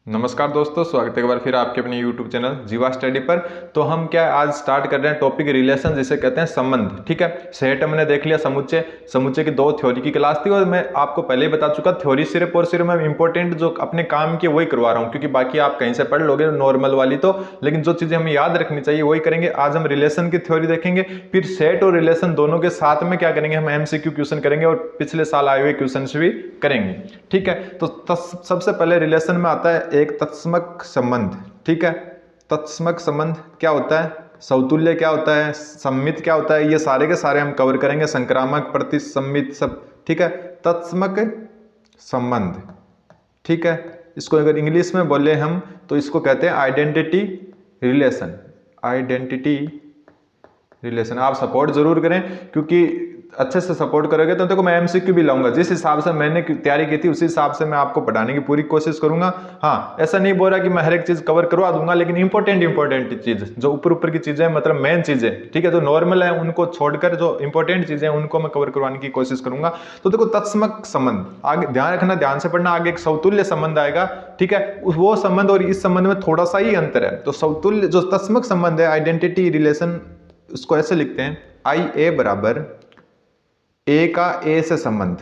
नमस्कार दोस्तों, स्वागत है एक बार फिर आपके अपने YouTube चैनल जीवा स्टडी पर। तो हम क्या आज स्टार्ट कर रहे हैं टॉपिक रिलेशन, जिसे कहते हैं संबंध। ठीक है, सेट हमने देख लिया, समुच्चय समुच्चय की दो थ्योरी की क्लास थी और मैं आपको पहले ही बता चुका, थ्योरी सिर्फ और सिर्फ मैं इंपॉर्टेंट जो अपने काम की वही करवा रहा हूँ, क्योंकि बाकी आप कहीं से पढ़ लोगे नॉर्मल वाली तो, लेकिन जो चीजें हमें याद रखनी चाहिए वही करेंगे। आज हम रिलेशन की थ्योरी देखेंगे, फिर सेट और रिलेशन दोनों के साथ में क्या करेंगे, हम MCQ क्वेश्चन करेंगे और पिछले साल आए हुए क्वेश्चन भी करेंगे। ठीक है, तो सबसे पहले रिलेशन में आता है एक तत्समक संबंध। ठीक है, तत्समक संबंध क्या होता है, समतुल्य क्या होता है, सम्मित क्या होता है, ये सारे के सारे हम कवर करेंगे, संक्रामक, प्रतिसम्मित सब। ठीक है, तत्समक संबंध। ठीक है, इसको अगर इंग्लिश में बोले हम तो इसको कहते हैं आइडेंटिटी रिलेशन। आइडेंटिटी रिलेशन आप सपोर्ट जरूर करें, क्योंकि अच्छे से सपोर्ट करोगे तो देखो मैं MCQ भी लाऊंगा, जिस हिसाब से मैंने तैयारी की थी उसी हिसाब से मैं आपको पढ़ाने की पूरी कोशिश करूंगा। हाँ, ऐसा नहीं बोल रहा कि मैं हर एक चीज कवर करवा दूंगा, लेकिन इंपॉर्टेंट चीज जो ऊपर की चीजें मतलब मेन चीजें, ठीक है, जो नॉर्मल है उनको छोड़कर जो इंपॉर्टेंट चीजें हैं उनको मैं कवर करवाने की कोशिश करूंगा। तो देखो तत्समक संबंध, आगे ध्यान रखना, ध्यान से पढ़ना, आगे एक समतुल्य संबंध आएगा। ठीक है, वो संबंध और इस संबंध में थोड़ा सा ही अंतर है। तो समतुल्य जो तत्समक संबंध है, आइडेंटिटी रिलेशन, उसको ऐसे लिखते हैं IA बराबर ए का ए से संबंध।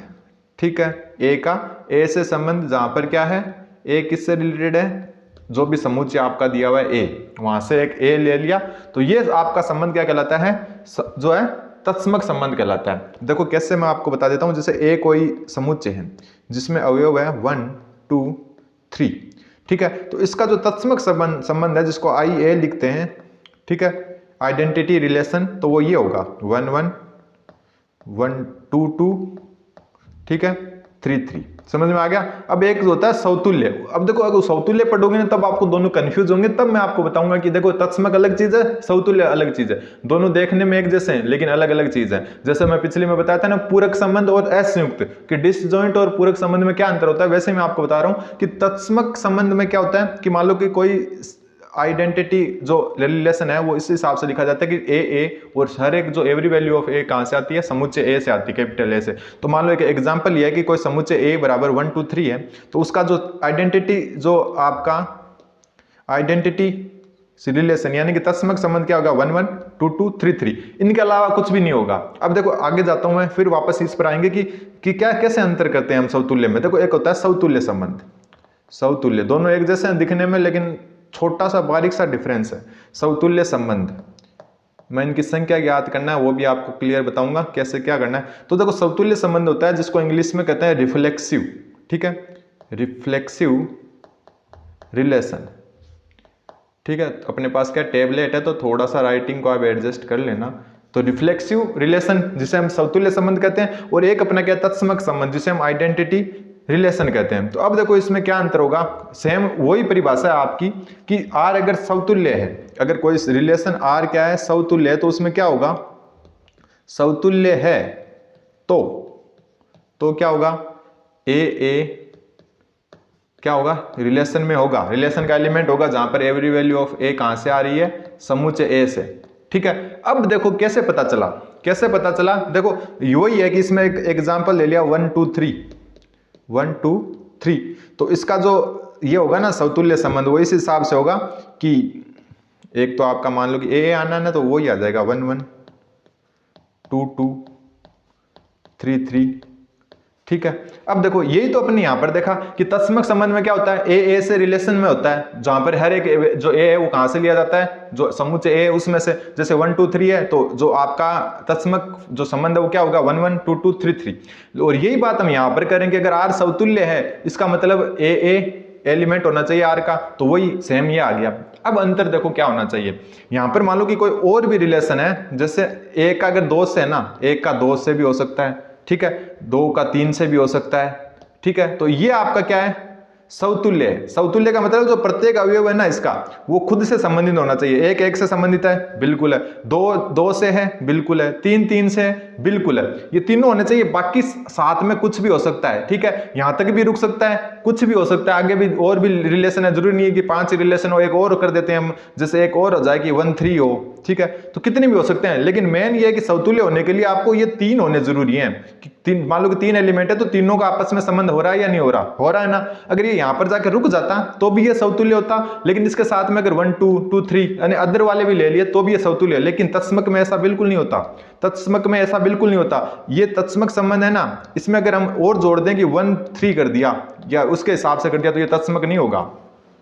ठीक है, ए का ए से संबंध, जहां पर क्या है, ए किससे रिलेटेड है, जो भी समुच्चय आपका दिया हुआ है ए, वहां से एक ए ले लिया, तो ये आपका संबंध क्या कहलाता है, जो है तत्समक संबंध कहलाता है। देखो कैसे, मैं आपको बता देता हूं। जैसे ए कोई समुच्चय है जिसमें अवयव है 1 2 3। ठीक है, तो इसका जो तत्समक संबंध है, जिसको IA लिखते हैं, ठीक है, आइडेंटिटी रिलेशन, तो वो ये होगा 1 1 1 2 2, ठीक है, 3 3। समझ में आ गया। अब एक होता है सौतुल्य। अब देखो अगर सौतुल्य पढ़ोगे ना तब आपको दोनों कंफ्यूज होंगे, तब मैं आपको बताऊंगा कि देखो तत्समक अलग चीज है, सौतुल्य अलग चीज है, दोनों देखने में एक जैसे हैं लेकिन अलग अलग चीज है। जैसे मैं पिछले में बताया था ना, पूरक संबंध और असंयुक्त, कि डिसजॉइंट और पूरक संबंध में क्या अंतर होता है, वैसे मैं आपको बता रहा हूं कि तत्समक संबंध में क्या होता है कि मान लो कि कोई आइडेंटिटी जो रिलेशन है वो इस हिसाब से लिखा जाता है कि ए और हर एक जो एवरी वैल्यू ऑफ ए कहां से आती है, समुच्चय ए से आती है, कैपिटल ए से। तो मान लो एक एग्जांपल ये है कि कोई समुच्चय ए बराबर 1 2 3 है, तो उसका जो आइडेंटिटी, जो आपका आइडेंटिटी रिलेशन यानी कि तत्समक संबंध क्या होगा, 1 1 2 2 3 3, इनके अलावा कुछ भी नहीं होगा। अब देखो आगे जाता हूं मैं, फिर वापस इस पर आएंगे कि क्या कैसे अंतर करते हैं हम समतुल्य में। देखो एक होता है समतुल्य संबंध, समतुल्य दोनों एक जैसे हैं दिखने में, लेकिन छोटा सा बारीक सा डिफरेंस है। समतुल्य संबंध, मैं इनकी संख्या ज्ञात करना है वो भी आपको क्लियर बताऊंगा कैसे क्या करना है। तो देखो समतुल्य संबंध होता है जिसको इंग्लिश में कहते हैं रिफ्लेक्सिव। ठीक है, रिफ्लेक्सिव रिलेशन। ठीक है, अपने पास क्या टेबलेट है तो थोड़ा सा राइटिंग को आप एडजस्ट कर लेना। तो रिफ्लेक्सिव रिलेशन जिसे हम समतुल्य संबंध कहते हैं, और एक अपना क्या तत्समक संबंध जिसे हम आइडेंटिटी रिलेशन कहते हैं। तो अब देखो इसमें क्या अंतर होगा, सेम वही परिभाषा है आपकी कि R अगर समतुल्य है, अगर कोई रिलेशन R क्या है, समतुल्य है, तो उसमें क्या होगा, समतुल्य है तो क्या होगा, ए क्या होगा, रिलेशन में होगा, रिलेशन का एलिमेंट होगा जहां पर एवरी वैल्यू ऑफ ए कहां से आ रही है, समुच्चय ए से। ठीक है, अब देखो कैसे पता चला, कैसे पता चला, देखो यही है कि इसमें एक एग्जांपल ले लिया 1 2 3 1 2 3, तो इसका जो ये होगा ना समतुल्य संबंध, वो इस हिसाब से होगा कि एक तो आपका मान लो कि ए आना है ना, तो वो ही आ जाएगा 1 1 2 2 3 3। ठीक है, अब देखो यही तो अपने यहां पर देखा कि तत्समक संबंध में क्या होता है, ए से रिलेशन में होता है, जहां पर हर एक जो ए है वो कहां से लिया जाता है, जो समुच्चय ए है उसमें से। जैसे 1 2 3 है तो जो आपका तत्समक जो संबंध है वो क्या होगा, 1 1 2 2 3 3। और यही बात हम यहां पर करेंगे, अगर R समतुल्य है इसका मतलब ए एलिमेंट होना चाहिए R का, तो वही सेम ये आ गया। अब अंतर देखो क्या होना चाहिए, यहां पर मान लो कि कोई और भी रिलेशन है, जैसे एक का अगर 2 से है ना, एक का 2 से भी हो सकता है, ठीक है, 2 का 3 से भी हो सकता है। ठीक है, तो ये आपका क्या है, समतुल्य है। समतुल्य का मतलब जो प्रत्येक अवयव है ना इसका, वो खुद से संबंधित होना चाहिए। एक से संबंधित है, बिल्कुल है, दो से है, बिल्कुल है, 3 से है, बिल्कुल है, ये तीनों होने चाहिए। बाकी साथ में कुछ भी हो सकता है, ठीक है, यहां तक भी रुक सकता है, कुछ भी हो सकता है, आगे भी और भी रिलेशन है, जरूरी नहीं है कि 5 रिलेशन हो, एक और कर देते हैं हम, जैसे एक और हो जाए कि 1 3 हो। ठीक है, तो कितने भी हो सकते हैं, लेकिन मेन ये है कि समतुल्य होने के लिए आपको ये 3 होने जरूरी हैं कि मान लो कि 3 एलिमेंट है तो तीनों का आपस में संबंध हो रहा है या नहीं हो रहा है ना। अगर ये यहाँ पर जाकर रुक जाता तो भी ये समतुल्य होता, लेकिन इसके साथ में अगर 1 2 2 3 यानी अदर वाले भी ले लिए तो भी ये समतुल्य है। लेकिन तत्समक में ऐसा बिल्कुल नहीं होता, तत्समक में ऐसा बिल्कुल नहीं होता। ये तत्समक संबंध है ना, इसमें अगर हम और जोड़ दें कि 1 3 कर दिया या उसके हिसाब से कर दिया तो ये तत्समक नहीं होगा,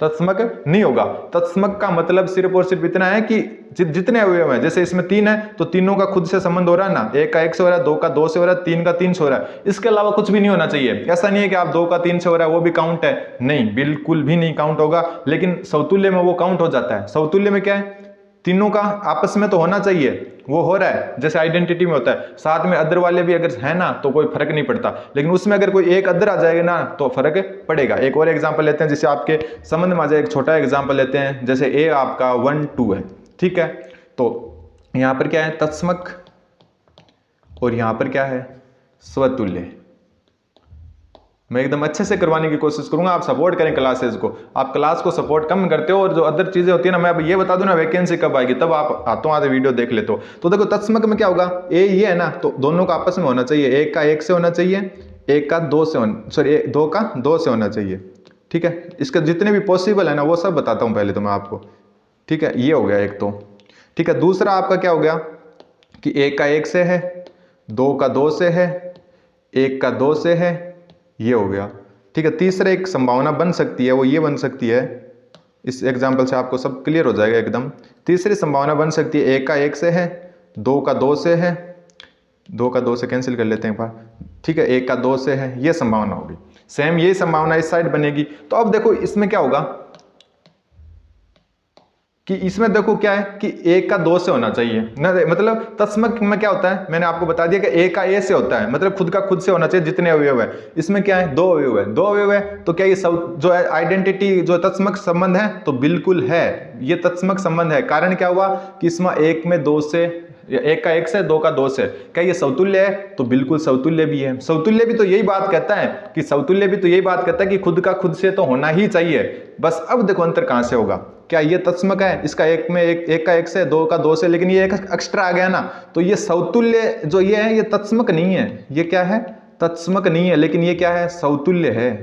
तत्समक नहीं होगा। तत्समक का मतलब सिर्फ और सिर्फ इतना है कि जितने अवयव हैं, जैसे इसमें 3 है तो तीनों का खुद से संबंध हो रहा है ना, 1 का 1 से हो रहा है, 2 का 2 से हो रहा है, 3 का 3 से हो रहा है, इसके अलावा कुछ भी नहीं होना चाहिए। ऐसा नहीं है कि आप 2 का 3 से हो रहा है वो भी काउंट है, नहीं, बिल्कुल भी नहीं काउंट होगा। लेकिन समतुल्य में वो काउंट हो जाता है। समतुल्य में क्या है, तीनों का आपस में तो होना चाहिए, वो हो रहा है, जैसे आइडेंटिटी में होता है। साथ में अदर वाले भी अगर है ना तो कोई फर्क नहीं पड़ता, लेकिन उसमें अगर कोई एक अदर आ जाएगा ना तो फर्क पड़ेगा। एक और एग्जांपल लेते हैं, जिससे आपके संबंध में आ जाए। एक छोटा एग्जांपल लेते हैं, जैसे ए आपका 1 2 है, ठीक है, तो यहां पर क्या है, तत्समक, और यहां पर क्या है, स्वतुल्य। मैं एकदम अच्छे से करवाने की कोशिश करूंगा, आप सपोर्ट करें क्लासेस को। आप क्लास को सपोर्ट कम करते हो और जो अदर चीजें होती है ना, मैं अब ये बता दूं ना वैकेंसी कब आएगी, तब आप हाथों हाथ वीडियो देख लेते हो। तो देखो तत्समक में क्या होगा, ए ये है ना, तो दोनों का आपस में होना चाहिए, 1 का 1 से होना चाहिए, 1 का 2 से होना, सॉरी 2 का 2 से होना चाहिए, ठीक है। इसके जितने भी पॉसिबल है ना वो सब बताता हूँ पहले तो मैं आपको, ठीक है। ये हो गया एक तो, ठीक है। दूसरा आपका क्या हो गया कि 1 का 1 से है, 2 का 2 से है, 1 का 2 से है, ये हो गया, ठीक है। तीसरा एक संभावना बन सकती है, वो ये बन सकती है, इस एग्जांपल से आपको सब क्लियर हो जाएगा एकदम। तीसरी संभावना बन सकती है, 1 का 1 से है, 2 का 2 से है, 2 का 2 से कैंसिल कर लेते हैं एक बार, ठीक है, 1 का 2 से है, ये संभावना होगी। सेम यही संभावना इस साइड बनेगी। तो अब देखो इसमें क्या होगा कि इसमें देखो क्या है कि 1 का 2 से होना चाहिए ना, मतलब तत्समक में क्या होता है, मैंने आपको बता दिया कि 1 का ए से होता है, मतलब खुद का खुद से होना चाहिए जितने अवयव है। इसमें क्या है, 2 अवयव है, 2 अवयव है, तो क्या ये सब जो है आइडेंटिटी जो तत्समक संबंध है, तो बिल्कुल है, ये तत्समक संबंध है। कारण क्या हुआ कि इसमें 1 में 2 से, 1 का 1 से, 2 का 2 से, क्या ये समतुल्य है, तो बिल्कुल समतुल्य भी है। समतुल्य भी तो यही बात कहता है कि समतुल्य भी तो यही बात कहता है कि खुद का खुद से तो होना ही चाहिए। बस अब देखो अंतर कहां से होगा, क्या ये तत्समक है, इसका 1 में 1 का 1 से, 2 का 2 से, लेकिन ये एक एक्स्ट्रा आ गया ना, तो ये समतुल्य जो ये है ये तत्समक नहीं है, ये क्या है, तत्समक नहीं है, लेकिन ये क्या है, समतुल्य है,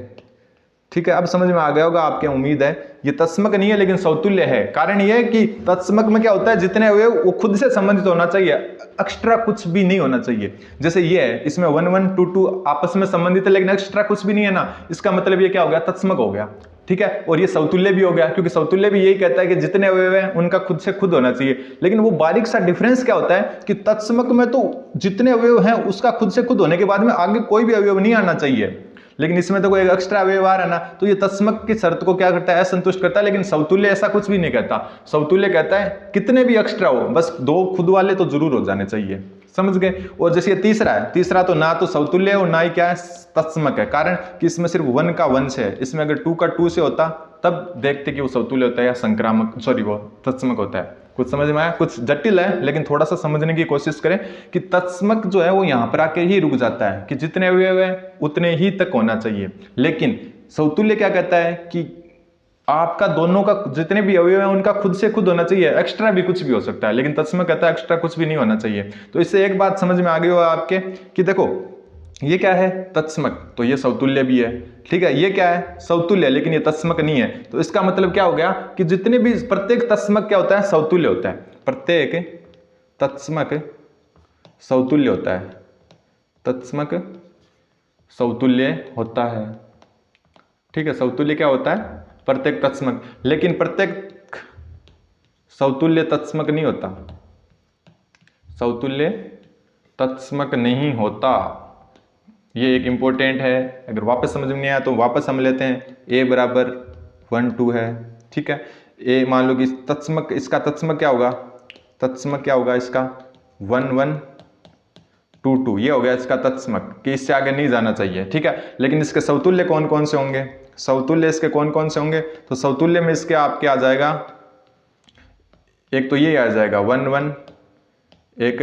ठीक है। अब समझ में आ गया होगा आपके, उम्मीद है। ये तत्समक नहीं है लेकिन समतुल्य है। कारण ये है कि तत्समक में क्या होता है, जितने अवयव वो खुद से संबंधित होना चाहिए, एक्स्ट्रा कुछ भी नहीं होना चाहिए। जैसे ये है, इसमें 1 1 2 2 आपस में संबंधित है लेकिन एक्स्ट्रा कुछ भी नहीं है ना, इसका मतलब ये क्या हो गया, तत्समक हो गया, ठीक है। और ये समतुल्य भी हो गया, क्योंकि समतुल्य भी यही कहता है कि जितने अवयव हैं उनका खुद से खुद होना चाहिए। लेकिन वो बारीक सा डिफरेंस क्या होता है कि तत्समक में तो जितने अवयव हैं उसका खुद से खुद होने के बाद में आगे कोई भी अवयव नहीं आना चाहिए, लेकिन इसमें तो कोई एक्स्ट्रा अवयव आ रहा है ना, तो ये तत्समक की शर्त को क्या करता है, असंतुष्ट करता है। लेकिन समतुल्य ऐसा कुछ भी नहीं कहता। समतुल्य कहता है कितने भी एक्स्ट्रा हो, बस 2 खुद वाले तो जरूर हो जाने चाहिए, समझ गए। और जैसे ये तीसरा है, तीसरा तो ना तो समतुल्य है और ना ही क्या है, तत्समक है। कारण कि इसमें सिर्फ 1 का 1 से है, इसमें अगर 2 का 2 से होता तब देखते कि वो समतुल्य होता है या संक्रामक, सॉरी वो तत्समक होता है। कुछ समझ में आया, कुछ जटिल है लेकिन थोड़ा सा समझने की कोशिश करें कि तत्समक जो है वो यहां पर आके ही रुक जाता है कि जितने अवयव है उतने ही तक होना चाहिए। लेकिन समतुल्य क्या कहता है कि आपका दोनों का जितने भी अवयव हैं उनका खुद से खुद होना चाहिए, एक्स्ट्रा भी कुछ भी हो सकता है, लेकिन तत्समक कहता है एक्स्ट्रा कुछ भी नहीं होना चाहिए। तो इससे एक बात समझ में आ गई हो आपके कि देखो ये क्या है, तत्समक, तो ये समतुल्य भी है, ठीक है। ये क्या है, समतुल्य, लेकिन ये तत्समक नहीं है। तो इसका मतलब क्या हो गया कि जितने भी प्रत्येक तत्समक क्या होता है, समतुल्य होता है। प्रत्येक तत्समक समतुल्य होता है, तत्समक समतुल्य होता है, ठीक है। समतुल्य क्या होता है, प्रत्येक तत्समक, लेकिन प्रत्येक समतुल्य तत्समक नहीं होता, समतुल्य तत्समक नहीं होता। ये एक इंपॉर्टेंट है, अगर वापस समझ में नहीं आया तो वापस समझ लेते हैं। a बराबर 1 2 है, ठीक है। a मान लो कि तत्समक, इसका तत्समक क्या होगा, तत्समक क्या होगा इसका 1 1 2 2, ये हो गया इसका तत्समक, कि इससे आगे नहीं जाना चाहिए, ठीक है। लेकिन इसके समतुल्य कौन कौन से होंगे, समतुल्य इसके कौन कौन से होंगे, तो समतुल्य में इसके आपके आ जाएगा, एक तो ये आ जाएगा 1 1, एक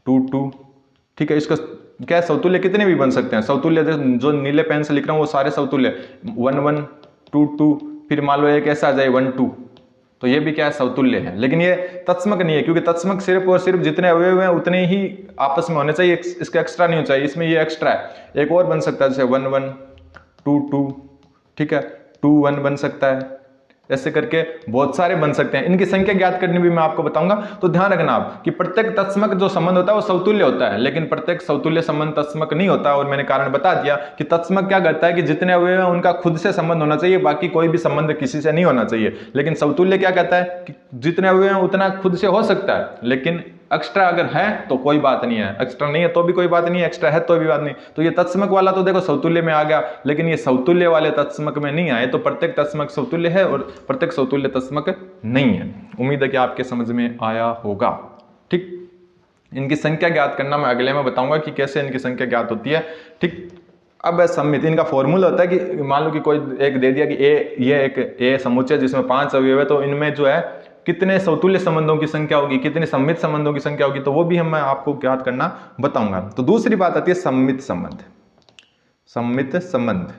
2 2, ठीक है। इसका क्या है, समतुल्य कितने भी बन सकते हैं, समतुल्य जो नीले पेन से लिख रहा हूं वो सारे समतुल्य 1 1 2 2, फिर मान लो एक ऐसा आ जाए 1 2, तो ये भी क्या है, समतुल्य है। लेकिन ये तत्समक नहीं है, क्योंकि तत्समक सिर्फ और सिर्फ जितने अवयव हैं उतने ही आपस में होने चाहिए, इसका एक्स्ट्रा नहीं होना चाहिए। इसमें ये एक्स्ट्रा है, एक और बन सकता है जैसे 1 1 2 2 ठीक है, 2 1 बन सकता है, ऐसे करके बहुत सारे बन सकते हैं। इनकी संख्या ज्ञात करनी भी मैं आपको बताऊंगा। तो ध्यान रखना आप कि प्रत्येक तत्समक जो संबंध होता है वो समतुल्य होता है, लेकिन प्रत्येक समतुल्य संबंध तत्समक नहीं होता। और मैंने कारण बता दिया कि तत्समक क्या करता है कि जितने अवयव हैं उनका खुद से संबंध होना चाहिए, बाकी कोई भी संबंध किसी से नहीं होना चाहिए। लेकिन समतुल्य क्या कहता है कि जितने अवयव हैं उतना खुद से हो सकता है, लेकिन एक्स्ट्रा अगर है तो कोई बात नहीं है, एक्स्ट्रा नहीं है तो भी कोई बात नहीं है, एक्स्ट्रा है तो भी बात नहीं। तो ये तत्समक वाला तो देखो समतुल्य में आ गया, लेकिन ये समतुल्य वाले तत्समक में नहीं आए। तो प्रत्येक तत्समक समतुल्य है और प्रत्येक समतुल्य तत्समक नहीं है। उम्मीद है कि आपके समझ में आया होगा। ठीक, इनकी संख्या ज्ञात करना मैं अगले में बताऊंगा कि कैसे इनकी संख्या ज्ञात होती है। ठीक, अब सममित इनका फॉर्मूला होता है कि मान लो कि कोई एक दे दिया कि ये एक ए समुच्चय जिसमें 5 अवयव है, तो इनमें जो है कितने समतुल्य संबंधों की संख्या होगी, कितने सममित संबंधों की संख्या होगी, तो वो भी मैं आपको ज्ञात करना बताऊंगा। तो दूसरी बात आती है सममित संबंध। सममित संबंध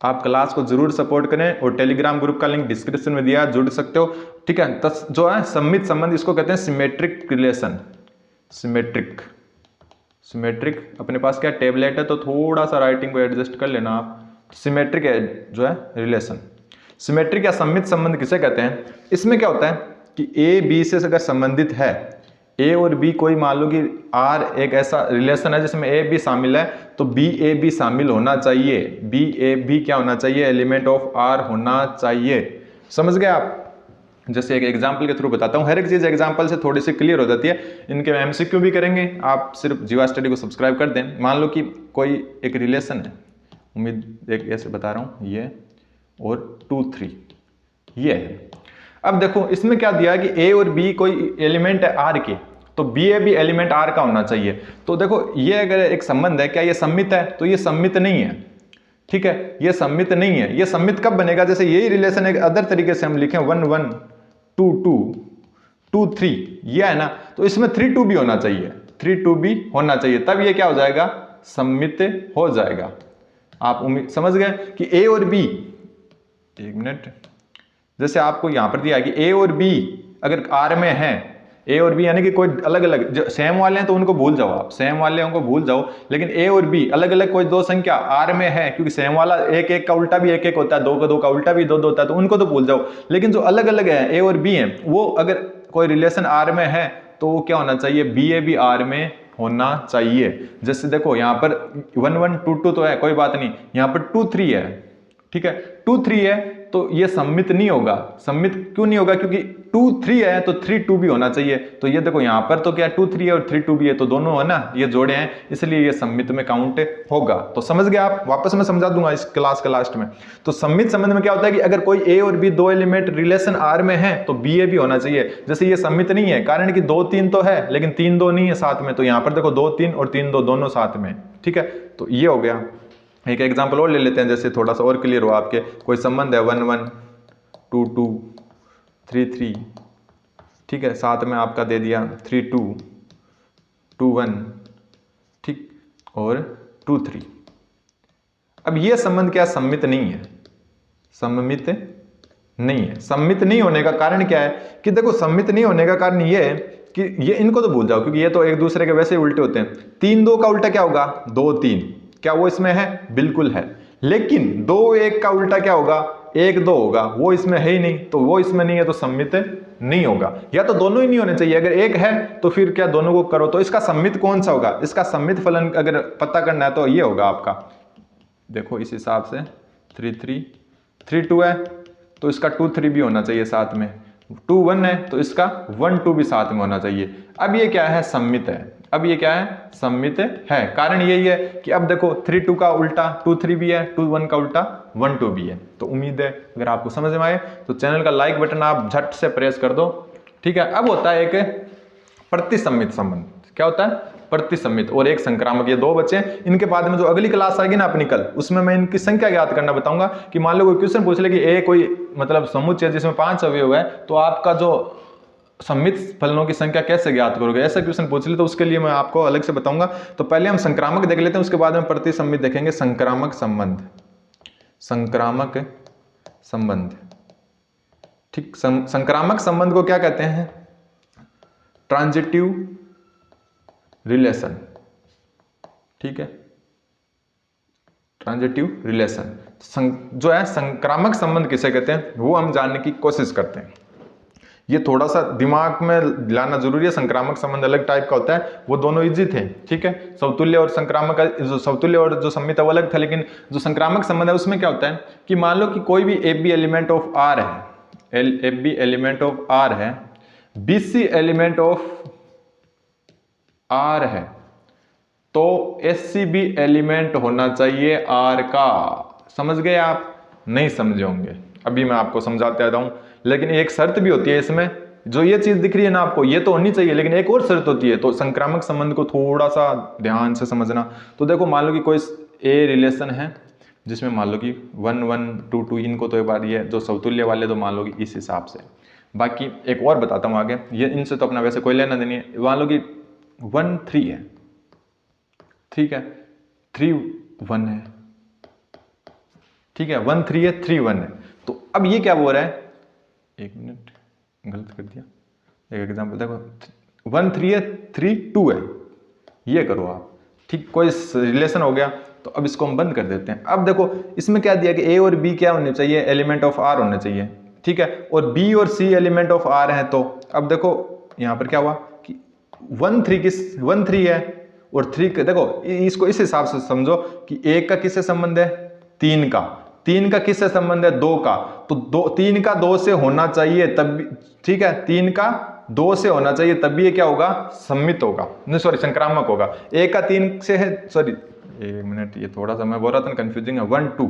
आप क्लास को जरूर सपोर्ट करें और टेलीग्राम ग्रुप का लिंक डिस्क्रिप्शन में दिया, जुड़ सकते हो। ठीक है, जो है सममित संबंध इसको कहते हैं सिमेट्रिक रिलेशन। सिमेट्रिक, सिमेट्रिक अपने पास क्या टेबलेट है तो थोड़ा सा राइटिंग को एडजस्ट कर लेना आप। सिमेट्रिक है जो है रिलेशन, सिमेट्रिक या सममित संबंध किसे कहते हैं। इसमें क्या होता है कि ए बी से अगर संबंधित है, ए और बी कोई मान लो कि आर एक ऐसा रिलेशन है जिसमें ए बी शामिल है, तो बी ए बी शामिल होना चाहिए। बी ए बी क्या होना चाहिए, एलिमेंट ऑफ आर होना चाहिए। समझ गए आप। जैसे एक एग्जाम्पल के थ्रू बताता हूँ, हर एक चीज एग्जाम्पल से थोड़ी सी क्लियर हो जाती है। इनके एमसीक्यू भी करेंगे, आप सिर्फ जीवा स्टडी को सब्सक्राइब कर दें। मान लो कि कोई एक रिलेशन है, उम्मीद एक ऐसे बता रहा हूँ, ये और 2 3 ये है। अब देखो इसमें क्या दिया है कि ए और बी कोई एलिमेंट है आर के, तो बी ए भी एलिमेंट आर का होना चाहिए। तो देखो ये अगर एक संबंध है, क्या ये सम्मित है, तो ये सम्मित नहीं है। ठीक है, ये सम्मित नहीं है। ये सम्मित कब बनेगा, जैसे यही रिलेशन एक अदर तरीके से हम लिखें 1 1 2 2 2 3, ये है ना, तो इसमें 3 2 भी होना चाहिए, 3 2 भी होना चाहिए, तब ये क्या हो जाएगा, सम्मित हो जाएगा। आप उम्मीद समझ गए कि ए और बी, एक मिनट, जैसे आपको यहां पर दिया है कि ए और बी अगर आर में है, ए और बी यानी कि कोई अलग अलग, जो सेम वाले हैं तो उनको भूल जाओ, आप सेम वाले को भूल जाओ, लेकिन ए और बी अलग अलग कोई दो संख्या आर में है, क्योंकि सेम वाला एक एक का उल्टा भी एक एक होता है, दो का दो का उल्टा भी दो दो होता है, तो उनको तो भूल जाओ। लेकिन जो अलग अलग है ए और बी है, वो अगर कोई रिलेशन आर में है तो वो क्या होना चाहिए, बी ए भी आर में होना चाहिए। जैसे देखो यहाँ पर 1 1 2 2 तो है, कोई बात नहीं, यहाँ पर 2 3 है। ठीक है, 2 3 है तो ये सम्मित नहीं होगा। सम्मित क्यों नहीं होगा, क्योंकि 2 3 है तो 3 2 भी होना चाहिए। तो ये देखो यहाँ पर तो क्या 2 3 है और 3 2 भी है, तो दोनों है ना, ये जोड़े हैं, इसलिए ये सम्मित में काउंट होगा। तो समझ गए आप, वापस मैं समझा दूंगा इस क्लास के लास्ट में। तो सम्मित संबंध में क्या होता है कि अगर कोई ए और बी दो एलिमेंट रिलेशन आर में है तो बी ए भी होना चाहिए। जैसे ये सम्मित नहीं है, कारण कि 2 3 तो है लेकिन 3 2 नहीं है साथ में, तो यहाँ पर देखो 2 3 और 3 2 दोनों साथ में। ठीक है, तो ये हो गया। एक एग्जाम्पल और ले लेते हैं, जैसे थोड़ा सा और क्लियर हो आपके। कोई संबंध है 1 1 2 2 3 3, ठीक है, साथ में आपका दे दिया 3 2 2 1, ठीक, और 2 3। अब ये संबंध क्या सम्मित नहीं है, सम्मित नहीं है। सम्मित नहीं होने का कारण क्या है कि देखो, सम्मित नहीं होने का कारण ये है कि ये इनको तो भूल जाओ, क्योंकि ये तो एक दूसरे के वैसे ही उल्टे होते हैं। 3 2 का उल्टा क्या होगा, 2 3, क्या वो इसमें है, बिल्कुल है। लेकिन 2 1 का उल्टा क्या होगा, 1 2 होगा, वो इसमें है ही नहीं, तो वो इसमें नहीं है तो सम्मित नहीं होगा। या तो दोनों ही नहीं होने चाहिए, अगर एक है तो फिर क्या दोनों को करो, तो इसका सम्मित कौन सा होगा, इसका सम्मित फलन अगर पता करना है तो ये होगा आपका, देखो इस हिसाब से 3 3 3 2 है तो इसका 2 3 भी होना चाहिए साथ में, 2 1 है तो इसका 1 2 भी साथ में होना चाहिए। अब ये क्या है, सम्मित है। अब ये क्या है, सम्मित है। कारण यही है कि अब देखो 3 2 का उल्टा 2 3 भी है, 2 1 का उल्टा 1 2 भी है। तो उम्मीद है अगर आपको समझ में आए तो चैनल का लाइक बटन आप झट से प्रेस कर दो। ठीक है, अब होता है एक प्रतिसम्मित संबंध। क्या होता है, प्रतिसम्मित और एक संक्रामक, ये दो बच्चे हैं। इनके बाद में जो अगली क्लास आएगी ना अपनी कल, उसमें मैं इनकी संख्या ज्ञात करना बताऊंगा। कि मान लो कोई क्वेश्चन पूछ ले कि ए कोई मतलब समुच्चय जिसमें 5 अवयव है, तो आपका जो सम्मित फलनों की संख्या कैसे ज्ञात करोगे, ऐसा क्वेश्चन पूछ ले तो उसके लिए मैं आपको अलग से बताऊंगा। तो पहले हम संक्रामक देख लेते हैं, उसके बाद में प्रतिसम्मित देखेंगे। संक्रामक संबंध, संक्रामक संबंध, ठीक। संक्रामक संबंध को क्या कहते हैं, ट्रांजिटिव रिलेशन। ठीक है, ट्रांजिटिव रिलेशन जो है संक्रामक संबंध किसे कहते हैं वो हम जानने की कोशिश करते हैं। ये थोड़ा सा दिमाग में लाना जरूरी है। संक्रामक संबंध अलग टाइप का होता है, वो दोनों इजी थे, ठीक है। सवतुल्य और संक्रामक, जो सवतुल्य और जो सम्मित वो अलग था, लेकिन जो संक्रामक संबंध है उसमें क्या होता है कि मान लो कि कोई भी F B element of R है, F B element of R है, B C element of R है, तो एस सी बी एलिमेंट होना चाहिए आर का। समझ गए आप? नहीं समझे होंगे, अभी मैं आपको समझाते आता हूं। लेकिन एक शर्त भी होती है इसमें, जो ये चीज दिख रही है ना आपको, ये तो होनी चाहिए, लेकिन एक और शर्त होती है। तो संक्रामक संबंध को थोड़ा सा ध्यान से समझना। तो देखो मान लो कि कोई ए रिलेशन है जिसमें मान लो कि 1 1 2 2, इनको तो एक बार ये जो समतुल्य वाले तो मान लो कि इस हिसाब से। बाकी एक और बताता हूँ आगे, ये इनसे तो अपना वैसे कोई लेना देनी है। मान लो कि 1 3 है, ठीक है, 3 1 है, ठीक है, 1 3 है, 3 1 है। तो अब ये क्या बोल रहा है, एक मिनट गलत कर दिया, एक एग्जांपल देखो, 1 3 है, 3 2 है, ये करो आप, ठीक, कोई रिलेशन हो गया। तो अब इसको हम बंद कर देते हैं। अब देखो इसमें क्या दिया कि ए और बी क्या होने चाहिए, एलिमेंट ऑफ आर होने चाहिए, ठीक है, और बी और सी एलिमेंट ऑफ आर है। तो अब देखो यहां पर क्या हुआ कि 1 3 है और 3 देखो इसको इस हिसाब से समझो कि एक का किससे संबंध है, 3 का, 3 का किससे संबंध है, 2 का। तो 3 का 2 से होना चाहिए तब, ठीक है, 3 का 2 से होना चाहिए तभी ये क्या होगा, सम्मित होगा, नहीं सॉरी संक्रामक होगा। एक का 3 से है, सॉरी एक मिनट, ये थोड़ा सा मैं बोल रहा था कंफ्यूजिंग है, 1 2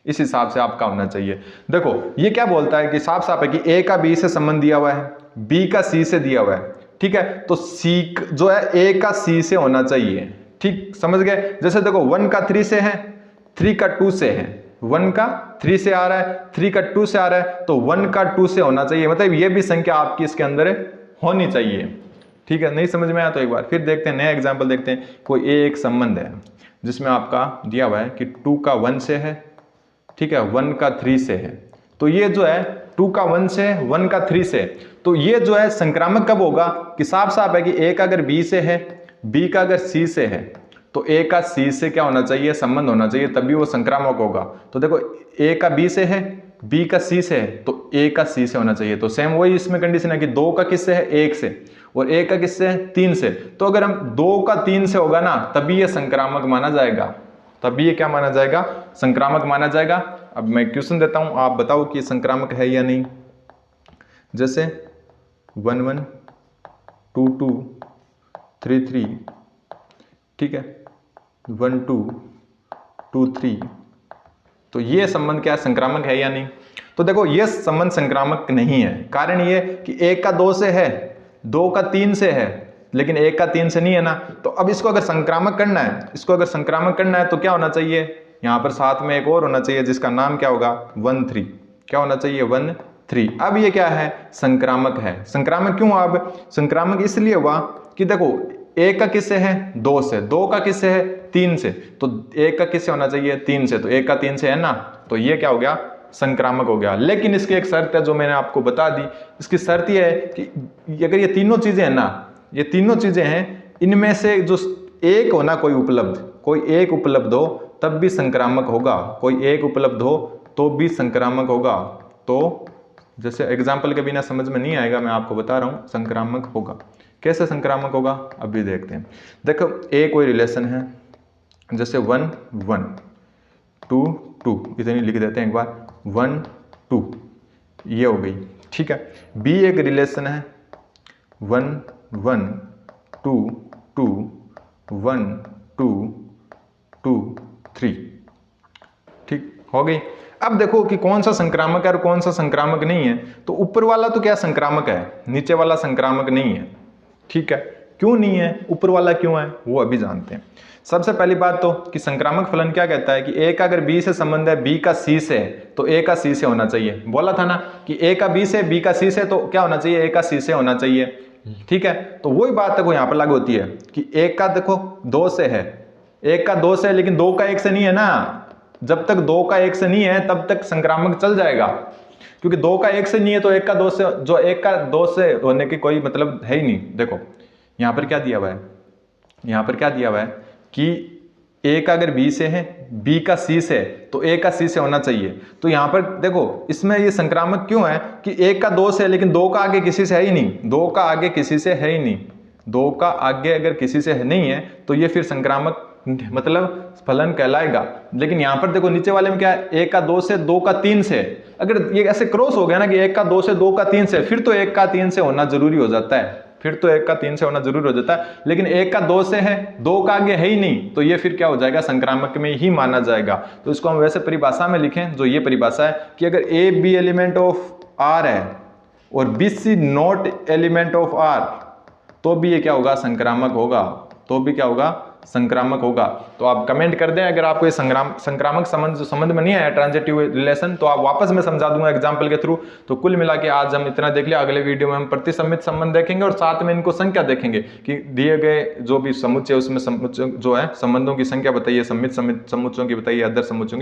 इस हिसाब से आपका होना चाहिए। देखो ये क्या बोलता है कि साफ साफ है कि ए का बी से संबंध दिया हुआ है, बी का सी से दिया हुआ है, ठीक है, तो सी जो है ए का सी से होना चाहिए, ठीक, समझ गए। जैसे देखो 1 का 3 से है, 3 का 2 से है, 1 का 3 से आ रहा है, 3 का 2 से आ रहा है, तो 1 का 2 से होना चाहिए, मतलब ये भी संख्या आपकी इसके अंदर होनी चाहिए, ठीक है। नहीं समझ में आया तो एक बार फिर देखते हैं, नया एग्जांपल देखते हैं। कोई एक संबंध है जिसमें आपका दिया हुआ है कि 2 का 1 से है, ठीक है, 1 का 3 से है। तो ये जो है 2 का 1 से, 1 का 3 से, तो ये जो है संक्रामक कब होगा कि साफ साफ है कि ए का अगर बी से है, बी का अगर सी से है, तो ए का सी से क्या होना चाहिए, संबंध होना चाहिए, तभी वो संक्रामक होगा। तो देखो ए का बी से है, बी का सी से है, तो ए का सी से होना चाहिए। तो सेम वही इसमें कंडीशन है कि 2 का किससे है, 1 से, और ए का किससे है, 3 से। तो अगर हम 2 का 3 से होगा ना, तभी ये संक्रामक माना जाएगा, तभी ये क्या माना जाएगा, संक्रामक माना जाएगा। अब मैं क्वेश्चन देता हूं, आप बताओ कि संक्रामक है या नहीं। जैसे 1 1 2 2 3 3, ठीक है, 1 2 2 3, तो ये संबंध क्या संक्रामक है या नहीं। तो देखो ये संबंध संक्रामक नहीं है। कारण ये कि 1 का 2 से है, 2 का 3 से है, लेकिन 1 का 3 से नहीं है ना। तो अब इसको अगर संक्रामक करना है, इसको अगर संक्रामक करना है तो क्या होना चाहिए, यहां पर साथ में एक और होना चाहिए जिसका नाम क्या होगा, 1 3, क्या होना चाहिए, 1 3। अब ये क्या है, संक्रामक है। संक्रामक क्यों, अब संक्रामक इसलिए हुआ कि देखो 1 का किससे है, 2 से, 2 का किससे है, 3 से, तो 1 का किससे होना चाहिए, 3 से, तो 1 का 3 से है ना, तो ये क्या हो गया, संक्रामक हो गया। लेकिन इसकी एक शर्त है जो मैंने आपको बता दी। इसकी शर्त ये है कि अगर ये तीनों चीजें हैं ना, ये तीनों चीजें हैं, इनमें से जो एक होना कोई उपलब्ध, कोई एक उपलब्ध हो तब भी संक्रामक होगा, कोई एक उपलब्ध हो तो भी संक्रामक होगा। तो जैसे एग्जाम्पल के बिना समझ में नहीं आएगा, मैं आपको बता रहा हूं संक्रामक होगा। कैसे संक्रामक होगा अभी देखते हैं। देखो ए कोई रिलेशन है, जैसे 1 1 2 2, इतनी लिख देते हैं एक बार, 1 2, ये हो गई, ठीक है। बी एक रिलेशन है, 1 1 2 2 1 2 2 3, ठीक हो गई। अब देखो कि कौन सा संक्रामक है और कौन सा संक्रामक नहीं है। तो ऊपर वाला तो क्या संक्रामक है, नीचे वाला संक्रामक नहीं है, ठीक है। क्यों नहीं है, ऊपर वाला क्यों है, वो अभी जानते हैं। सबसे पहली बात तो कि संक्रामक फलन क्या कहता है कि ए का अगर बी से संबंध है, बी का सी से है, तो ए का सी से होना चाहिए। बोला था ना कि ए का बी से, बी का सी से, तो क्या होना चाहिए, ए का सी से होना चाहिए, ठीक है। तो वही बात देखो यहाँ पर लागू होती है कि एक का देखो 2 से है, एक का 2 से है, लेकिन 2 का 1 से नहीं है ना। जब तक 2 का 1 से नहीं है तब तक संक्रामक चल जाएगा, क्योंकि 2 का 1 से नहीं है तो 1 का 2 से, जो 1 का 2 से होने की कोई मतलब है ही नहीं। देखो यहाँ पर क्या दिया हुआ है, यहाँ पर क्या दिया हुआ है कि ए का अगर बी से है, बी का सी से है, तो ए का सी से होना चाहिए। तो यहाँ पर देखो इसमें ये संक्रामक क्यों है कि एक का दो से है लेकिन दो का आगे किसी से है ही नहीं, दो का आगे किसी से है ही नहीं, दो का आगे अगर किसी से नहीं है तो ये फिर संक्रामक मतलब फलन कहलाएगा। लेकिन यहाँ पर देखो नीचे वाले में क्या है, एक का दो से, दो का तीन से, अगर ये ऐसे क्रॉस हो गया ना कि एक का दो से, दो का तीन से, फिर तो एक का तीन से होना जरूरी हो जाता है, फिर तो एक का तीन से होना जरूरी हो जाता है। लेकिन एक का दो से है, दो का आगे है ही नहीं, तो ये फिर क्या हो जाएगा, संक्रामक में ही माना जाएगा। तो इसको हम वैसे परिभाषा में लिखें, जो ये परिभाषा है कि अगर A B element of R है और B C not element of R, तो भी ये क्या होगा, संक्रामक होगा, तो भी क्या होगा, संक्रामक होगा। तो आप कमेंट कर दें अगर आपको ये संक्रामक संबंध जो समझ में नहीं आया, ट्रांजिटिव रिलेशन, तो आप वापस मैं समझा दूंगा एग्जांपल के थ्रू। तो कुल मिला के आज हम इतना देख लिया, अगले वीडियो में हम प्रतिसम्मित संबंध देखेंगे और साथ में इनको संख्या देखेंगे कि दिए गए जो भी समुच्चय उसमें जो है संबंधों की संख्या बताइए, सम्मित समुच्चयों की बताइए, अदर समुच्चयों